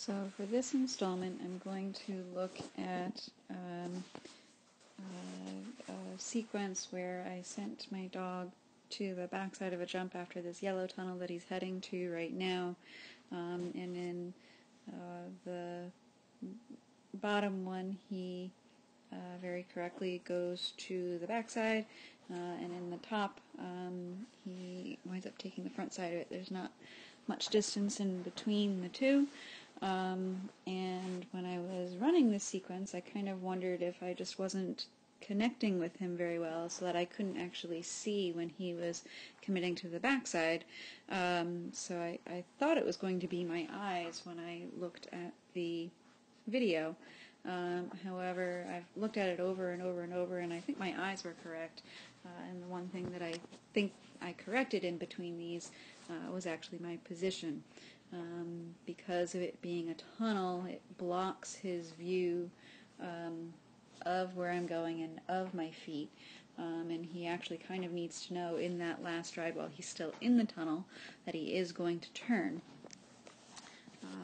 So for this installment, I'm going to look at a sequence where I sent my dog to the backside of a jump after this yellow tunnel that he's heading to right now, and in the bottom one he very correctly goes to the backside, and in the top he winds up taking the front side of it. There's not much distance in between the two, and when I was running this sequence I kind of wondered if I just wasn't connecting with him very well, so that I couldn't actually see when he was committing to the backside. So I thought it was going to be my eyes when I looked at the video. However, I've looked at it over and over and over, and I think my eyes were correct. And the one thing that I think I corrected in between these was actually my position. Because of it being a tunnel, it blocks his view of where I'm going and of my feet. And he actually kind of needs to know in that last stride while he's still in the tunnel that he is going to turn.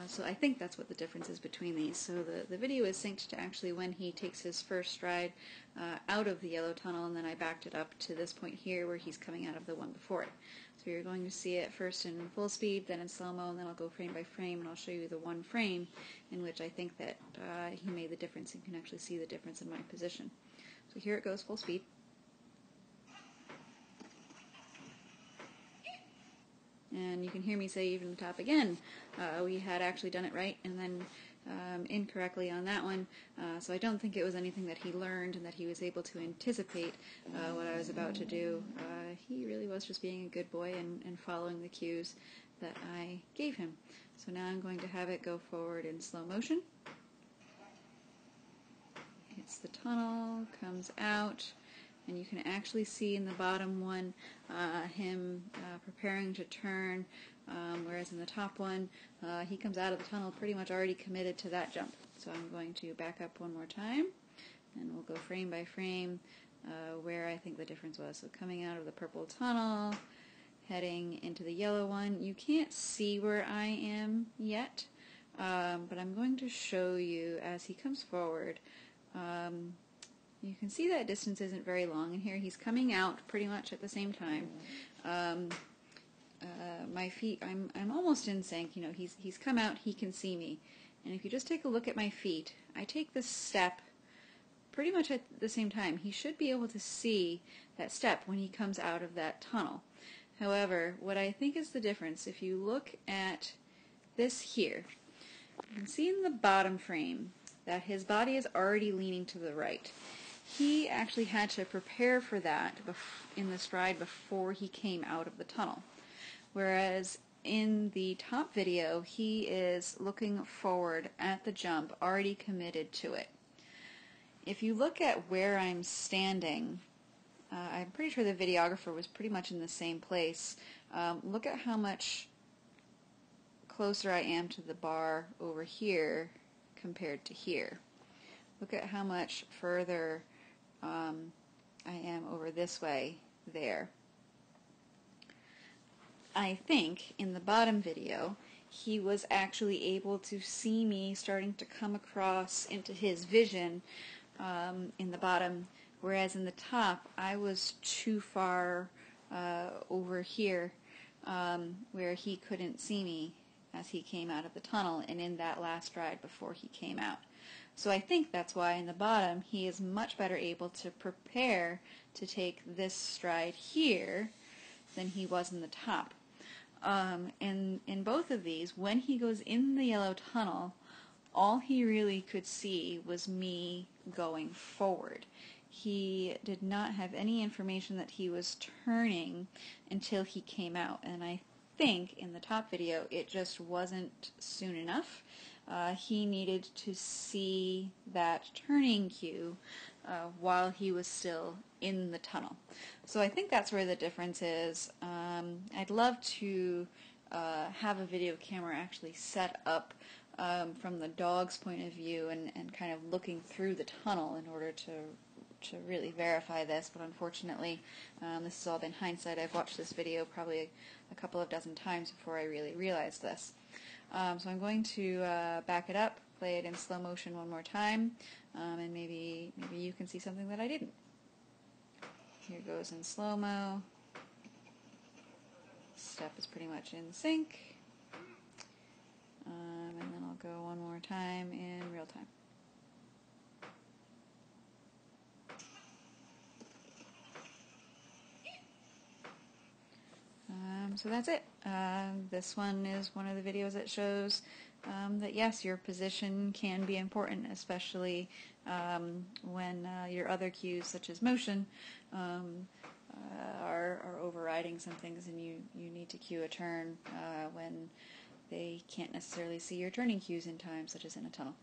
So I think that's what the difference is between these. So the video is synced to actually when he takes his first stride out of the yellow tunnel, and then I backed it up to this point here where he's coming out of the one before it. So you're going to see it first in full speed, then in slow-mo, and then I'll go frame by frame, and I'll show you the one frame in which I think that he made the difference and can actually see the difference in my position. So here it goes, full speed. And you can hear me say even the top again, we had actually done it right and then incorrectly on that one, so I don't think it was anything that he learned and that he was able to anticipate what I was about to do. He really was just being a good boy and following the cues that I gave him. So now I'm going to have it go forward in slow motion. Hits the tunnel, comes out, and you can actually see in the bottom one him preparing to turn, whereas in the top one he comes out of the tunnel pretty much already committed to that jump. So I'm going to back up one more time, and we'll go frame by frame where I think the difference was. So coming out of the purple tunnel, heading into the yellow one. You can't see where I am yet, but I'm going to show you as he comes forward. You can see that distance isn't very long, and here he's coming out pretty much at the same time. My feet, I'm almost in sync. You know, he's come out, he can see me. And if you just take a look at my feet, I take this step pretty much at the same time. He should be able to see that step when he comes out of that tunnel. However, what I think is the difference, if you look at this here, you can see in the bottom frame that his body is already leaning to the right. He actually had to prepare for that in the stride before he came out of the tunnel. Whereas in the top video, he is looking forward at the jump, already committed to it. If you look at where I'm standing, I'm pretty sure the videographer was pretty much in the same place. Look at how much closer I am to the bar over here compared to here. Look at how much further I am over this way there. I think in the bottom video he was actually able to see me starting to come across into his vision in the bottom, whereas in the top I was too far over here where he couldn't see me as he came out of the tunnel and in that last stride before he came out. So I think that's why in the bottom he is much better able to prepare to take this stride here than he was in the top. In both of these, when he goes in the yellow tunnel, all he really could see was me going forward. He did not have any information that he was turning until he came out, and I think in the top video it just wasn't soon enough. He needed to see that turning cue while he was still in the tunnel. So I think that's where the difference is. I'd love to have a video camera actually set up from the dog's point of view and kind of looking through the tunnel in order to really verify this, but unfortunately this has all been hindsight. I've watched this video probably a couple of dozen times before I really realized this. So I'm going to back it up, play it in slow motion one more time, and maybe you can see something that I didn't. Here goes in slow-mo. Step is pretty much in sync. And then I'll go one more time in real time. So that's it. This one is one of the videos that shows that yes, your position can be important, especially when your other cues, such as motion, are overriding some things, and you need to cue a turn when they can't necessarily see your turning cues in time, such as in a tunnel.